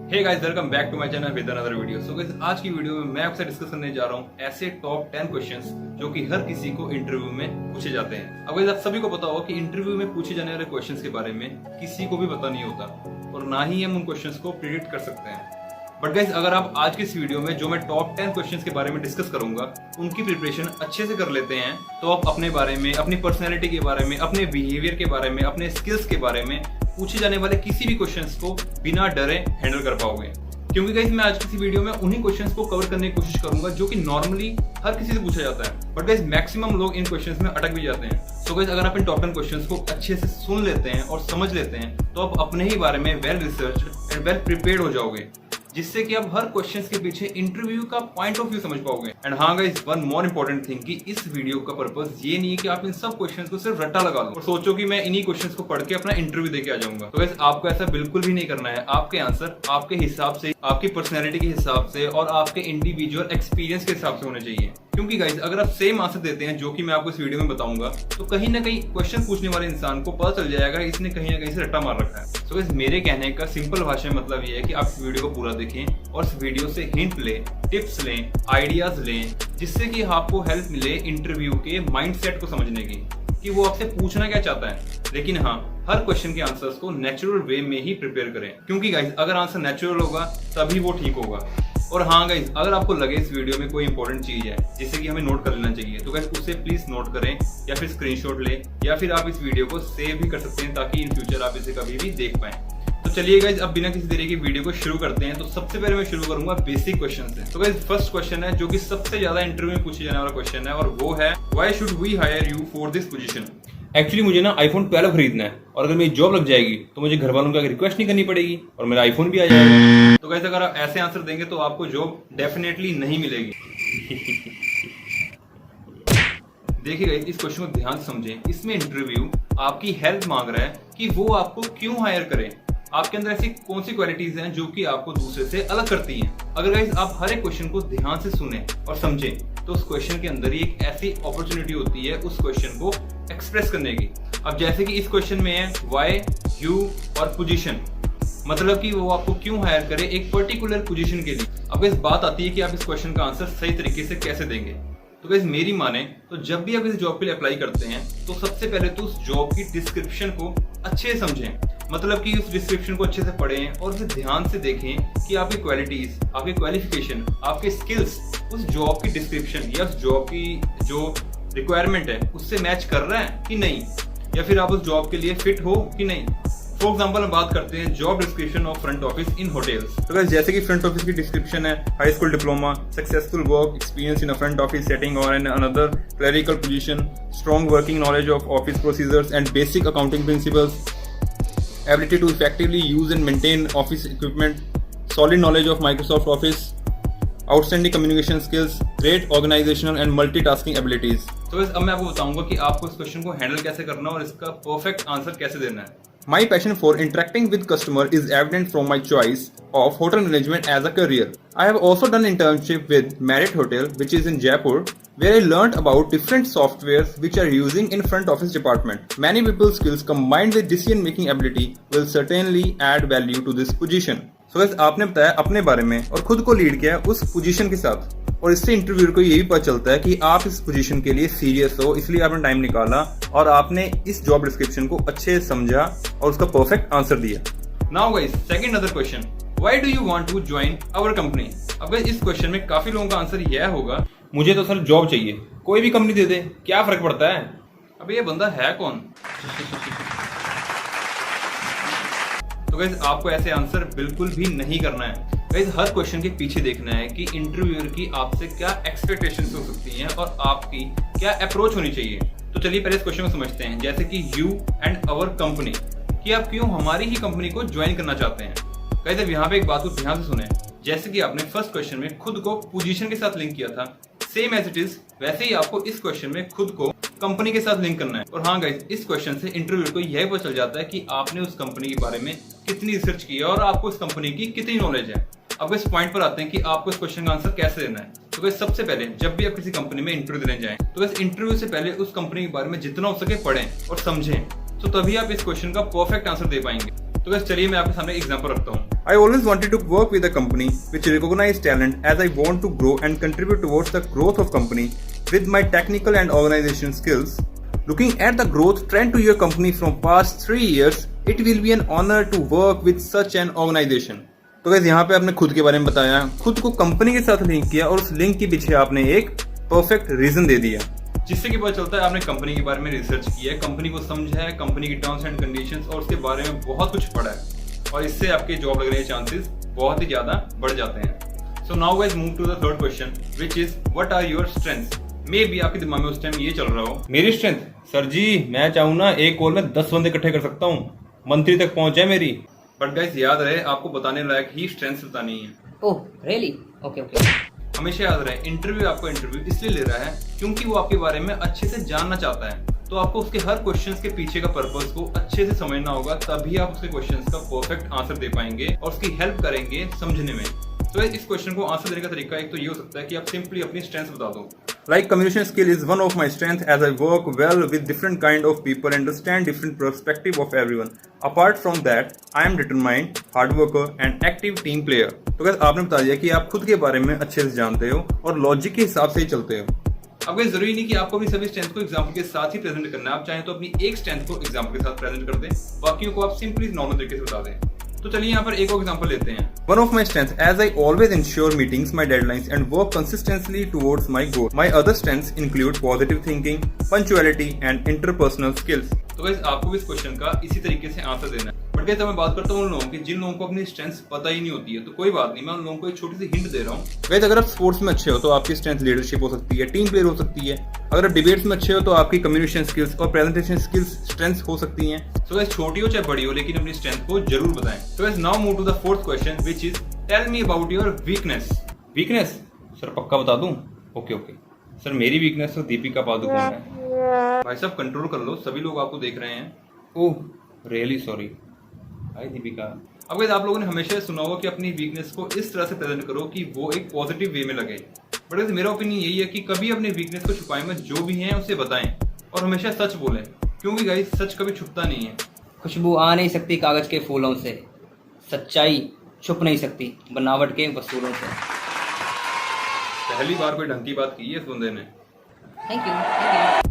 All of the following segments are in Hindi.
Hey guys, welcome back to my channel with another video. So guys, आज की वीडियो में मैं आपसे डिस्कस करने जा रहा हूँ ऐसे टॉप 10 क्वेश्चंस जो कि हर किसी को इंटरव्यू में पूछे जाते हैं। अब गाइस, आप सभी को पता होगा कि इंटरव्यू में पूछे जाने वाले क्वेश्चंस के बारे में किसी को भी पता नहीं होता और ना ही हम उन क्वेश्चंस को प्रिडिक्ट कर सकते हैं। बट गाइस, अगर आप आज की इस वीडियो में जो मैं टॉप 10 क्वेश्चंस के बारे में डिस्कस करूंगा उनकी प्रिपरेशन अच्छे से कर लेते हैं तो आप अपने बारे में, अपनी पर्सनैलिटी के बारे में, अपने बिहेवियर के बारे में, अपने स्किल्स के बारे में पूछे जाने वाले किसी भी क्वेश्चंस को बिना डरे हैंडल कर पाओगे। क्योंकि गाइस, मैं आज की वीडियो में उन्हीं क्वेश्चंस को कवर करने की कोशिश करूंगा जो कि नॉर्मली हर किसी से पूछा जाता है। बट गाइस, मैक्सिमम लोग इन क्वेश्चंस में अटक भी जाते हैं। सो गाइस, अगर आप इन टॉप 10 क्वेश्चंस को अच्छे से सुन लेते हैं और समझ लेते हैं तो आप अपने ही बारे में well research and well prepared हो जाओगे, जिससे कि आप हर क्वेश्चंस के पीछे इंटरव्यू का पॉइंट ऑफ व्यू समझ पाओगे। एंड हाँ guys, one more important thing कि इस वीडियो का पर्पस ये नहीं है कि आप इन सब क्वेश्चंस को सिर्फ रट्टा लगा लो और सोचो कि मैं इन्हीं क्वेश्चंस को पढ़ के अपना इंटरव्यू देके आ जाऊंगा। तो गाइस, आपको ऐसा बिल्कुल भी नहीं करना है। आपके आंसर आपके हिसाब से, आपकी पर्सनैलिटी के हिसाब से और आपके इंडिविजुअल एक्सपीरियंस के हिसाब से होने चाहिए। क्योंकि गाइस, अगर आप सेम आंसर देते हैं जो कि मैं आपको इस वीडियो में बताऊंगा तो कहीं ना कहीं क्वेश्चन पूछने वाले इंसान को पता चल जाएगा इसने कहीं ना कहीं से रट्टा मार रखा है। तो गाइस, मेरे कहने का सिंपल भाषा में मतलब ये है कि आप इस वीडियो को पूरा देखें और इस वीडियो से हिंट लें, टिप्स लें, आइडियाज लें, जिससे कि आपको हेल्प मिले इंटरव्यू के माइंडसेट को समझने की कि वो आपसे पूछना क्या चाहता है। लेकिन हाँ, हर क्वेश्चन के आंसर्स को नेचुरल वे में ही प्रिपेयर करें, क्योंकि गाइस, अगर आंसर नेचुरल होगा तभी वो ठीक होगा। और हाँ गाइस, अगर आपको लगे इस वीडियो में कोई इंपॉर्टेंट चीज है जिसे कि हमें नोट कर लेना चाहिए तो गाइस उसे प्लीज नोट करें या फिर स्क्रीनशॉट लें या फिर आप इस वीडियो को सेव भी कर सकते हैं ताकि इन फ्यूचर आप इसे कभी भी देख पाएं। तो चलिए गाइस, अब बिना किसी देरी की वीडियो को शुरू करते हैं। तो सबसे पहले मैं शुरू करूंगा बेसिक क्वेश्चन से। तो गाइस, फर्स्ट क्वेश्चन है जो कि सबसे ज्यादा इंटरव्यू में पूछे जाने वाला क्वेश्चन है और वो है, why should we hire you for this position. Actually मुझे ना iPhone 12 खरीदना है और अगर मेरी जॉब लग जाएगी तो मुझे घर वालों को रिक्वेस्ट नहीं करनी पड़ेगी और मेरा iPhone भी आ जाएगा। तो गाइस, अगर आप ऐसे आंसर देंगे तो आपको जॉब डेफिनेटली नहीं मिलेगी। देखिए गाइस, इस क्वेश्चन को ध्यान से समझें। इसमें इंटरव्यू आपकी हेल्प मांग रहा है कि वो आपको क्यों हायर करे, आपके अंदर ऐसी कौन सी क्वालिटीज हैं जो कि आपको दूसरे से अलग करती हैं। अगर गाइस आप हर एक क्वेश्चन को ध्यान से सुने और समझें तो उस क्वेश्चन के अंदर ही एक ऐसी अपॉर्चुनिटी होती है उस क्वेश्चन को एक्सप्रेस करने की। अब जैसे कि इस क्वेश्चन में है व्हाई, यू और पोजीशन, मतलब कि वो आपको क्यों हायर करे एक पर्टिकुलर पोजीशन के लिए। अब इस बात आती है कि आप इस क्वेश्चन का आंसर सही तरीके से कैसे देंगे। तो गाइस, मेरी माने तो जब भी आप इस जॉब के लिए अप्लाई करते हैं तो सबसे पहले तो उस जॉब की डिस्क्रिप्शन को अच्छे से समझें, मतलब कि उस डिस्क्रिप्शन को अच्छे से पढ़ें और फिर ध्यान से देखें कि आपकी क्वालिटीज, आपके क्वालिफिकेशन, आपके स्किल्स उस जॉब की डिस्क्रिप्शन या उस जॉब की जो रिक्वायरमेंट है उससे मैच कर रहा है कि नहीं, या फिर आप उस जॉब के लिए फिट हो कि नहीं। फॉर एग्जाम्पल हम बात करते हैं job description of front office in hotels. तो गाइस, जैसे कि फ्रंट ऑफिस की डिस्क्रिप्शन है high school diploma, successful work experience in a front office setting और an another clerical position, strong working knowledge of office procedures and basic accounting principles, ability to effectively use and maintain office equipment, solid knowledge of Microsoft Office, outstanding communication skills, great organizational and multitasking abilities। तो बस अब मैं आपको बताऊंगा कि आपको इस क्वेश्चन को हैंडल कैसे करना और इसका परफेक्ट आंसर कैसे देना है। My passion for interacting with customer is evident from my choice of hotel management as a career. I have also done internship with Marriott Hotel, which is in Jaipur, where I learned about different softwares which are using in front office department. Many people's skills combined with decision making ability will certainly add value to this position. So guys, आपने बताया अपने बारे में और खुद को लीड किया उस पोजीशन के साथ, और इससे इंटरव्यूअर को ये भी पता चलता है कि आप इस पोजीशन के लिए सीरियस हो, इसलिए आपने टाइम निकाला और आपने इस जॉब डिस्क्रिप्शन को अच्छे से समझा और उसका परफेक्ट आंसर दिया। Now guys, second other question, why do you want to join our company. अब इस क्वेश्चन में काफी लोगों का आंसर यह होगा, मुझे तो सर जॉब चाहिए, कोई भी कंपनी दे दे, क्या फर्क पड़ता है। अब ये बंदा है कौन। तो गाइस, आपको ऐसे आंसर बिल्कुल भी नहीं करना है। गाइस, हर क्वेश्चन के पीछे देखना है कि इंटरव्यूअर की आपसे क्या एक्सपेक्टेशंस हो सकती हैं और आपकी क्या अप्रोच होनी चाहिए। तो चलिए पहले इस क्वेश्चन को समझते हैं, जैसे कि यू एंड आवर कंपनी, कि आप क्यों हमारी ही कंपनी को ज्वाइन करना चाहते हैं। गाइस, अब यहाँ पे एक बात को ध्यान से सुने, जैसे कि आपने फर्स्ट क्वेश्चन में खुद को पोजीशन के साथ लिंक किया था, सेम एज इट इज वैसे ही आपको इस क्वेश्चन में खुद को कंपनी के साथ लिंक करना है। और हाँ गाइस, इस क्वेश्चन से इंटरव्यू को यह पता चल जाता है कि आपने उस कंपनी के बारे में कितनी रिसर्च की है और आपको इस कंपनी की कितनी नॉलेज है। अब इस पॉइंट पर आते हैं कि आपको इस क्वेश्चन का आंसर कैसे देना है। तो गाइस, सबसे पहले जब भी आप किसी कंपनी में इंटरव्यू देने जाएं तो गाइस, इंटरव्यू से पहले उस कंपनी के बारे में जितना हो सके पढ़ें और समझें, तो तभी आप इस क्वेश्चन का परफेक्ट आंसर दे पाएंगे। तो गाइस, चलिए मैं आपके सामने एग्जांपल रखता हूँ। I always wanted to work with a company which recognizes talent as I want to grow and contribute towards the growth of company with my technical and organization skills. Looking at the growth trend to your company from past 3 years, it will be an honor to work with such an organization. तो गाइस यहाँ पे आपने खुद के बारे में बताया, खुद को कंपनी के साथ लिंक किया और उस लिंक के पीछे आपने एक परफेक्ट रीजन दे दिया, जिससे कि पता चलता है आपने कंपनी के बारे में रिसर्च किया है, कंपनी को समझा है, कंपनी की टर्म्स एंड कंडीशंस और उसके बारे में बहुत कुछ पढ़ा है और इससे आपके जॉब लगने के चांसेस बहुत ही ज्यादा बढ़ जाते हैं। So now guys move to the third question which is what are your strengths. Maybe आपके दिमाग में उस टाइम ये चल रहा हो, मेरी स्ट्रेंथ सर जी मैं चाहूँ ना एक कॉल में 10 बंदे इकट्ठे कर सकता हूँ, मंत्री तक पहुंच जाए मेरी। बट गाइस याद रहे आपको बताने लायक ही स्ट्रेंथ्स बतानी है। Oh really? Okay okay. हमेशा याद रहे इंटरव्यू आपको इंटरव्यू इसलिए ले रहा है क्योंकि वो आपके बारे में अच्छे से जानना चाहता है, तो आपको उसके हर क्वेश्चंस के पीछे का पर्पस को अच्छे से समझना होगा, तभी आप उसके क्वेश्चंस का परफेक्ट आंसर दे पाएंगे और उसकी हेल्प करेंगे समझने में। तो इस क्वेश्चन को आंसर देने का तरीका एक तो ये हो सकता है कि आप सिंपली अपनी स्ट्रेंथ बता दो। Like communication skill is one of my strengths as I work well with different kind of people and understand different perspective of everyone. Apart from that, I am determined, hard worker and active team player. तो guys आपने बता दिया कि आप खुद के बारे में अच्छे से जानते हो और लॉजिक के हिसाब से ही चलते हो। अब गाइस जरूरी नहीं कि आपको भी सभी स्ट्रेंथ को एग्जांपल के साथ ही प्रेजेंट करना है, आप चाहें तो अपनी एक स्ट्रेंथ को एग्जांपल के साथ प्रेजेंट कर दें, बाकियों को आप सिंपली नॉर्मल तरीके से बता दें। तो चलिए यहाँ पर एक और एग्जांपल लेते हैं। One of my strengths as I always ensure meetings my deadlines and work consistently towards my goal. My other strengths include positive thinking, punctuality and interpersonal skills. तो गाइस आपको भी इस क्वेश्चन का इसी तरीके से आंसर देना है। बट गाइस मैं बात करता हूँ उन लोगों की जिन लोगों को अपनी स्ट्रेंथ्स पता ही नहीं होती है, तो कोई बात नहीं, मैं उन लोगों को एक छोटी सी हिंट दे रहा हूँ। गाइस अगर आप स्पोर्ट्स में अच्छे हो तो आपकी स्ट्रेंथ लीडरशिप हो सकती है, टीम प्लेयर हो सकती है। अगर आप डिबेट्स में अच्छे हो तो आपकी कम्युनिकेशन स्किल्स और प्रेजेंटेशन स्किल्स स्ट्रेंथ्स हो सकती हैं। तो गाइस छोटी हो चाहे बड़ी हो लेकिन अपनी स्ट्रेंथ को जरूर बताएं। तो guys now move to the fourth question which is tell me about your weakness. Weakness sir पक्का बता दूं? ओके ओके सर मेरी वीकनेस तो दीपिका पादुकोण है। भाई साहब कंट्रोल कर लो, सभी लोग आपको देख रहे हैं। Oh really sorry. Hi Deepika. अब गाइस आप लोगों ने हमेशा सुना होगा कि अपनी वीकनेस को इस तरह से प्रेजेंट करो कि वो एक पॉजिटिव वे में लगे। बट गाइस मेरा ओपिनियन यही है कि कभी अपनी वीकनेस को छुपाएं मत, जो भी है उसे बताएं और हमेशा सच बोलें, क्योंकि गाइस सच कभी छुपता नहीं है। खुशबू आ नहीं सकती कागज के फूलों से, सच्चाई छुप नहीं सकती बनावट के वसूलों से। पहली बार कोई ढंग की बात की है इस बंदे ने। Thank you.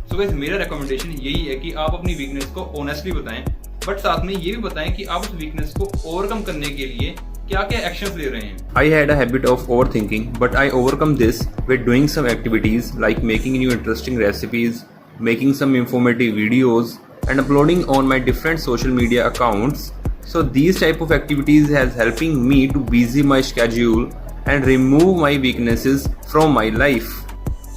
सो गाइस मेरा रिकमेंडेशन यही है कि आप अपनी वीकनेस को ऑनेस्टली बताएं, बट साथ में ये भी बताएं कि आप उस वीकनेस को ओवरकम करने के लिए क्या क्या एक्शंस ले रहे हैं। I had a habit of overthinking, but I overcome this with doing some activities like making new interesting recipes, making some informative videos, and uploading on my different social media accounts. So these type of activities has helping me to busy my schedule and remove my weaknesses from my life.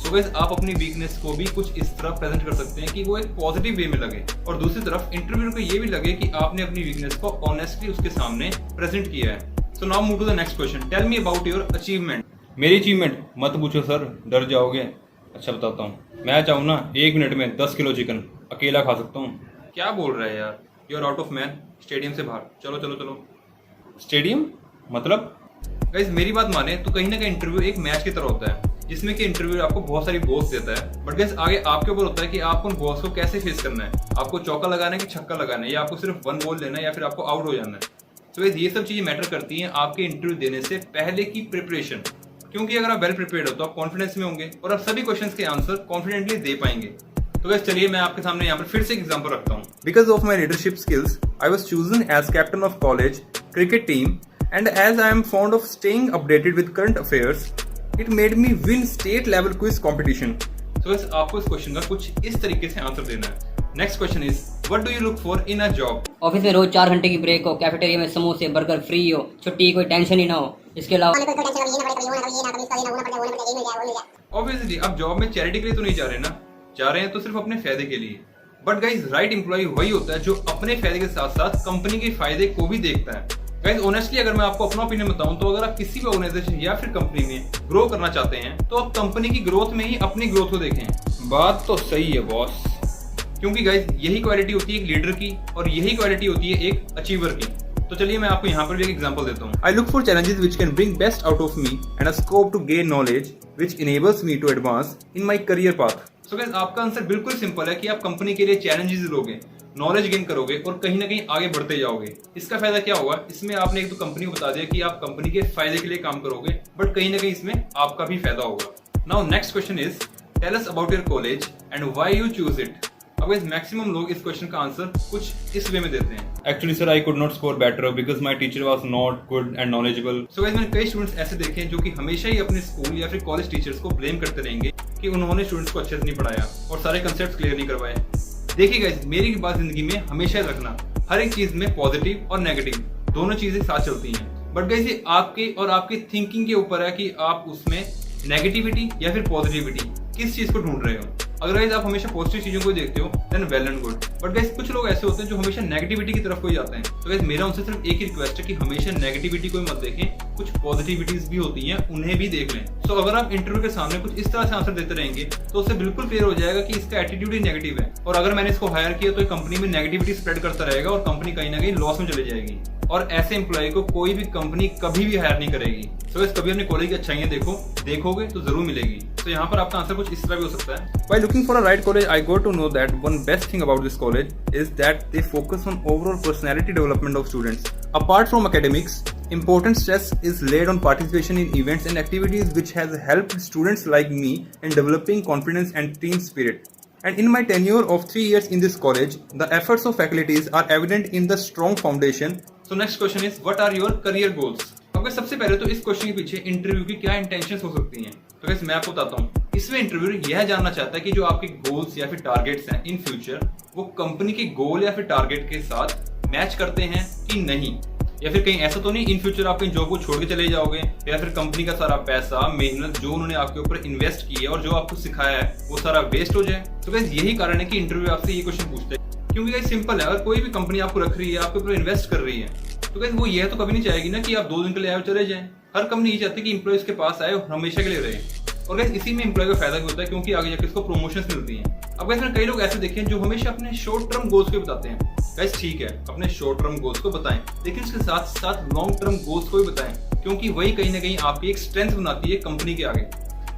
So guys आप अपनी वीकनेस को भी कुछ इस तरह प्रेजेंट कर सकते हैं कि वो एक पॉजिटिव वे में लगे और दूसरी तरफ इंटरव्यू को ये भी लगे कि आपने अपनी वीकनेस को ऑनेस्टली उसके सामने प्रेजेंट किया है। So now move to the next question. Tell me about your achievement. मेरी अचीवमेंट मत पूछो सर, डर जाओगे। अच्छा बताता हूँ, मैं चाहूँ ना 1 मिनट में 10 किलो चिकन अकेला खा सकता हूँ। क्या बोल रहा है यार, you are out of man, stadium से बाहर चलो चलो चलो। स्टेडियम मतलब? गाइस मेरी बात माने तो कहीं ना कहीं इंटरव्यू एक मैच की तरह होता है जिसमें कि इंटरव्यू आपको बहुत सारी बॉल्स देता है, बट गाइस आगे आपके ऊपर होता है कि आपको उन बॉल्स को कैसे फेस करना है। आपको चौका लगाना है कि छक्का लगाना है, या आपको सिर्फ 1 बॉल लेना है, या फिर आपको आउट हो जाना है। तो ये सब चीजें मैटर करती हैं आपके इंटरव्यू देने से पहले की प्रिपरेशन, क्योंकि अगर आप वेल प्रिपेयर्ड हो तो आप कॉन्फिडेंस में होंगे और आप सभी क्वेश्चंस के आंसर कॉन्फिडेंटली दे पाएंगे। तो गाइस चलिए मैं आपके सामने यहाँ पर फिर से एक एग्जांपल रखता हूँ। Because of my leadership skills I was chosen as captain of college cricket team and as I am fond of staying updated with current affairs it made me win state level quiz competition. तो गाइस आपको इस क्वेश्चन का कुछ इस तरीके से आंसर देना है। Next question is what do you look for in a job. Office में रोज 4 घंटे की ब्रेक हो, कैफेटेरिया में समोसे बर्गर फ्री हो, छुट्टी की कोई टेंशन ही ना हो, इसके अलावा ऑब्वियसली आप जॉब में चैरिटी के लिए तो नहीं जा रहे ना, जा रहे हैं तो सिर्फ अपने फायदे के लिए। बट गाइस राइट एम्प्लॉय वही होता है जो अपने फायदे के साथ साथ कंपनी के फायदे को भी देखता है। गाइस ऑनेस्टली अगर मैं आपको अपना ओपिनियन बताऊं तो अगर आप किसी भी ऑर्गेनाइजेशन या फिर कंपनी में ग्रो करना चाहते हैं तो आप कंपनी की ग्रोथ में ही अपनी ग्रोथ को देखें। बात तो सही है बॉस, क्योंकि गाइस यही क्वालिटी होती है एक लीडर की और यही क्वालिटी होती है एक अचीवर की। तो चलिए मैं आपको यहाँ पर भी एक एग्जांपल देता हूँ। I look for challenges which can bring best out of me and a scope to gain knowledge which enables me to advance in my career path. So guys आपका आंसर बिल्कुल सिंपल है कि आप कंपनी के लिए चैलेंजेस लोगे, नॉलेज गेन करोगे और कहीं ना कहीं आगे बढ़ते जाओगे। इसका फायदा क्या होगा, इसमें आपने एक तो कंपनी को बता दिया कि आप कंपनी के फायदे के लिए काम करोगे, बट कहीं ना कहीं इसमें आपका भी फायदा होगा। Now next question is, tell us about your college and why you choose it. अब इस मैक्सिमम लोग इस क्वेश्चन का आंसर कुछ इस वे में देते हैं, actually sir I could not score better because my teacher was not good and knowledgeable. So guys, मैंने कई स्टूडेंट्स ऐसे देखे हैं जो कि हमेशा ही अपने स्कूल या फिर कॉलेज टीचर्स को ब्लेम करते रहेंगे कि उन्होंने स्टूडेंट्स को अच्छे से नहीं पढ़ाया और सारे कंसेप्ट क्लियर नहीं करवाए। देखिए गाइस, मेरी बात जिंदगी में हमेशा रखना, हर एक चीज में पॉजिटिव और नेगेटिव दोनों चीजें साथ चलती हैं, बट गाइस ये आपके और आपकी थिंकिंग के ऊपर है कि आप उसमें नेगेटिविटी या फिर पॉजिटिविटी किस चीज को ढूंढ रहे हो। अगर गाइस आप हमेशा पॉजिटिव चीजों को देखते हो then well and good, but guys कुछ लोग ऐसे होते हैं जो हमेशा नेगेटिविटी की तरफ को ही जाते हैं। तो गाइस मेरा उनसे सिर्फ एक ही रिक्वेस्ट है कि हमेशा नेगेटिविटी को मत देखें, कुछ पॉजिटिविटीज भी होती हैं उन्हें भी देख लें। सो अगर आप इंटरव्यू के सामने कुछ इस तरह से आंसर देते रहेंगे तो उससे बिल्कुल क्लियर हो जाएगा कि इसका एटीट्यूड ही नेगेटिव है, और अगर मैंने इसको हायर किया तो कंपनी में नेगेटिविटी स्प्रेड करता रहेगा और कंपनी कहीं ना कहीं लॉस में चली जाएगी, और ऐसे एम्प्लॉय को कोई भी कंपनी कभी भी हायर नहीं करेगी। सो गाइस कभी अपने कॉलेज की अच्छाइयां देखोगे तो जरूर मिलेगी। तो यहाँ पर आपका आंसर कुछ इस तरह भी हो सकता है, While looking for a right college, I got to know that one best thing about this college is that they focus on overall personality development of students. Apart from academics, important stress is laid on participation in events and activities which has helped students like me in developing confidence and team spirit. And in my tenure of 3 years in this college, the efforts of faculties are evident in the strong foundation. So next question is, what are your career goals? अब सबसे पहले तो इस क्वेश्चन के पीछे इंटरव्यू की क्या इंटेंशंस हो सकती हैं, तो वैसे मैं आपको बताता हूँ। इसमें इंटरव्यू यह जानना चाहता है कि जो आपके गोल्स या फिर टारगेट्स हैं इन फ्यूचर, वो कंपनी के गोल या फिर टारगेट के साथ मैच करते हैं कि नहीं, या फिर कहीं ऐसा तो नहीं इन फ्यूचर आप कहीं जॉब को छोड़ के चले जाओगे, या फिर कंपनी का सारा पैसा मेहनत जो उन्होंने आपके ऊपर इन्वेस्ट की है और जो आपको सिखाया है वो सारा वेस्ट हो जाए। तो गाइस यही कारण है कि इंटरव्यू आपसे ये क्वेश्चन पूछते हैं, क्योंकि गाइस सिंपल है, अगर कोई भी कंपनी आपको रख रही है, आपके ऊपर इन्वेस्ट कर रही है, तो गाइस वो ये तो कभी नहीं चाहेगी ना कि आप 2 दिन के लिए आए चले जाएं। हर कंपनी ये चाहती है कि एम्प्लॉयज के पास आए और हमेशा के लिए रहे, और गाइस इसी में एम्प्लॉय का फायदा भी होता है क्योंकि आगे जाकर इसको प्रमोशंस मिलती हैं। अब गाइस मैंने कई लोग ऐसे देखे हैं जो हमेशा अपने शॉर्ट टर्म गोल्स को बताते हैं। गाइस ठीक है, अपने शॉर्ट टर्म गोल्स को बताएं, लेकिन इसके साथ साथ लॉन्ग टर्म गोल्स को भी बताएं, क्योंकि वही कहीं ना कहीं आपकी एक स्ट्रेंथ बनाती है कंपनी के आगे।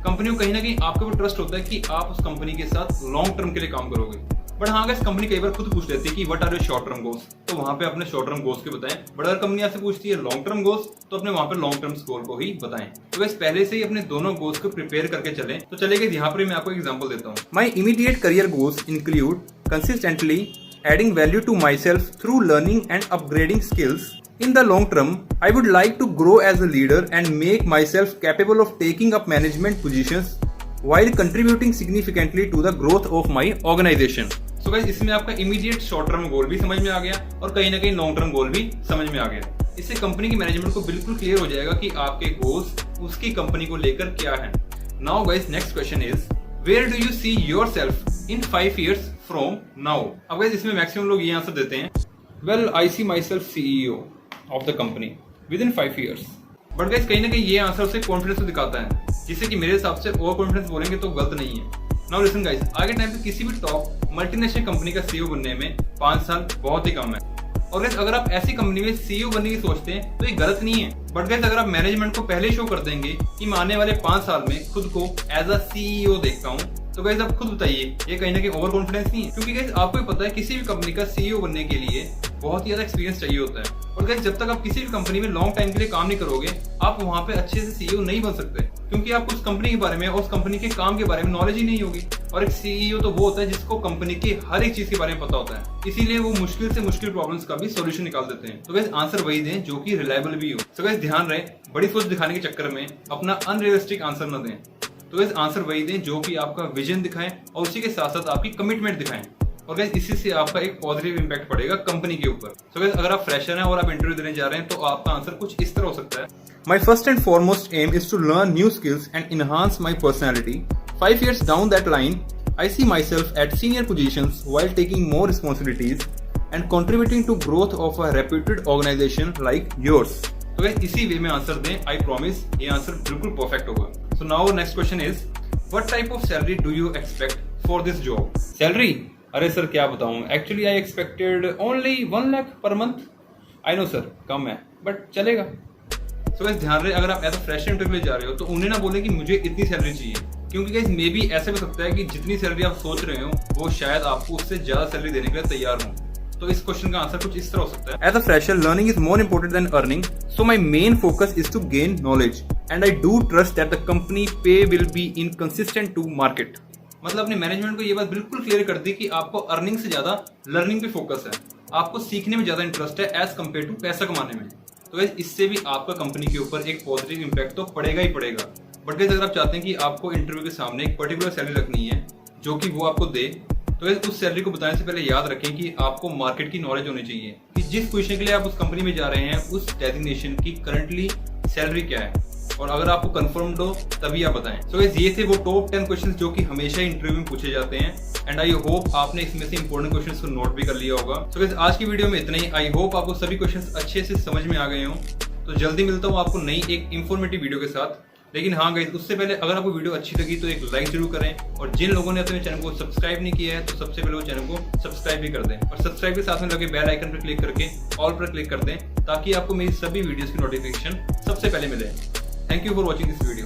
कंपनी को कहीं ना कहीं आपके ऊपर ट्रस्ट होता है कि आप उस कंपनी के साथ लॉन्ग टर्म के लिए काम करोगे। बट हाँ गाइस, कंपनी कई बार खुद पूछ लेती है कि what are your short term goals, तो वहां पे अपने शॉर्ट टर्म गोल्स के बताएं। बट अगर कंपनी आपसे पूछती है लॉन्ग टर्म गोल्स, तो अपने वहां पे लॉन्ग टर्म गोल को ही बताएं। तो गाइस पहले से ही अपने दोनों गोल्स को प्रिपेयर करके चलें। तो चलेगा, यहाँ पर मैं आपको एग्जांपल देता हूँ। My immediate career goals include consistently adding value to myself through learning and upgrading skills. In the long term, I would like to grow as a leader and make myself capable of taking up management positions while contributing significantly to the growth of my organization. So guys, इसमें आपका immediate short term goal भी समझ में आ गया और कहीं ना कहीं long term goal भी समझ में आ गया। इससे कंपनी की मैनेजमेंट को बिल्कुल क्लियर हो जाएगा कि आपके गोल्स उसकी कंपनी को लेकर क्या है। Now guys, next question is, where do you see yourself in 5 years from now? अब guys इसमें मैक्सिमम लोग ये आंसर देते हैं, well, I see myself CEO of the company within 5 years. But guys कहीं ना कहीं ये आंसर उसे कॉन्फिडेंस को दिखाता है, जिससे कि मेरे हिसाब से ओवर कॉन्फिडेंस बोलेंगे तो गलत नहीं है। नाउ लिसन गाइस, आगे टाइम पे किसी भी टॉप मल्टीनेशनल कंपनी का सीईओ बनने में 5 साल बहुत ही कम है। और गाइस अगर आप ऐसी कंपनी में सीईओ बनने की सोचते हैं तो ये गलत नहीं है। बट गाइस अगर आप मैनेजमेंट को पहले शो कर देंगे कि मैं आने वाले 5 साल में खुद को एज अ सीईओ देखता हूँ, तो गाइस आप खुद बताइए ये कहीं ना कहीं ओवर कॉन्फिडेंस नहीं है? क्योंकि गाइस आपको ही पता है किसी भी कंपनी का सीईओ बनने के लिए बहुत ही ज्यादा एक्सपीरियंस चाहिए होता है। और गाइस जब तक आप किसी भी कंपनी में लॉन्ग टाइम के लिए काम नहीं करोगे, आप वहां पे अच्छे से सीईओ नहीं बन सकते, क्योंकि आपको उस कंपनी के बारे में और उस कंपनी के काम के बारे में नॉलेज ही नहीं होगी। और एक सीईओ तो वो होता है जिसको कंपनी की हर एक चीज के बारे में पता होता है, इसीलिए वो मुश्किल से मुश्किल प्रॉब्लम्स का भी सोल्यूशन निकाल देते हैं। तो गाइस आंसर वही दें जो कि रिलायबल भी हो। तो गाइस ध्यान रहे, बड़ी सोच दिखाने के चक्कर में अपना अनरियलिस्टिक आंसर न दें। तो गाइस आंसर वही दें जो कि आपका विजन दिखाएं और उसी के साथ साथ आपकी कमिटमेंट दिखाएं, और गाइस इसी से आपका एक पॉजिटिव इंपैक्ट पड़ेगा कंपनी के ऊपर। तो गाइस अगर आप फ्रेशर हैं और आप इंटरव्यू देने जा रहे हैं तो आपका आंसर कुछ इस तरह हो सकता है, my first and foremost aim is to learn new skills and enhance my personality. 5 years down that line, I see myself at senior positions while taking more responsibilities and contributing to growth of a reputed organization like yours. तो गाइस इसी वे में आंसर दें, आई प्रॉमिस ये आंसर बिल्कुल परफेक्ट होगा। So now next question is, what type of salary do you expect for this job? Salary? अरे सर क्या बताऊं, actually I expected only 1 lakh per month. I know sir कम है बट चलेगा। सो गाइस ध्यान रहे, अगर आप एज अ फ्रेशर इंटरव्यू जा रहे हो तो उन्हें ना बोले कि मुझे इतनी सैलरी चाहिए, क्योंकि गाइस मे बी ऐसा भी सकता है कि जितनी सैलरी आप सोच रहे हो वो शायद आपको उससे ज्यादा सैलरी देने के लिए तैयार हो। तो इस क्वेश्चन का आंसर कुछ इस तरह हो सकता है, as a fresher learning is more important than earning, so my main focus is to gain knowledge and I do trust that the company pay will be inconsistent to market. मतलब अपने मैनेजमेंट को ये बात बिल्कुल क्लियर कर दी कि आपको अर्निंग से ज्यादा लर्निंग पे फोकस है, आपको सीखने में ज्यादा इंटरेस्ट है एज कम्पेयर टू पैसा कमाने में। तो गाइस इससे भी आपका कंपनी के ऊपर एक पॉजिटिव इंपैक्ट तो पड़ेगा ही पड़ेगा। बट गाइस अगर आप चाहते हैं कि आपको इंटरव्यू के सामने एक पर्टिकुलर सैलरी रखनी है जो कि वो आपको दे, तो गाइस उस सैलरी को बताने से पहले याद रखें कि आपको मार्केट की नॉलेज होनी चाहिए कि जिस पोजीशन के लिए आप उस कंपनी में जा रहे हैं उस डेजिग्नेशन की करंटली सैलरी क्या है, और अगर आपको कंफर्म्ड हो तभी आप बताएं। सो गाइस ये थे वो टॉप 10 क्वेश्चंस जो कि हमेशा इंटरव्यू में पूछे जाते हैं, एंड आई होप आपने इसमें से इंपॉर्टेंट क्वेश्चंस को नोट भी कर लिया होगा। सो गाइस आज की वीडियो में इतना ही। आई होप आपको सभी क्वेश्चंस अच्छे से समझ में आ गए हों। तो जल्दी मिलता हूँ आपको नई एक इंफॉर्मेटिव वीडियो के साथ। लेकिन हाँ गाइस उससे पहले अगर आपको वीडियो अच्छी लगी तो एक लाइक जरूर करें, और जिन लोगों ने अपने चैनल को सब्सक्राइब नहीं किया है तो सबसे पहले वो चैनल को सब्सक्राइब भी कर दें, और सब्सक्राइब के साथ में लगे बेल आइकन पर क्लिक करके ऑल पर क्लिक कर दें ताकि आपको मेरी सभी वीडियोस की नोटिफिकेशन सबसे पहले मिले। Thank you for watching this video.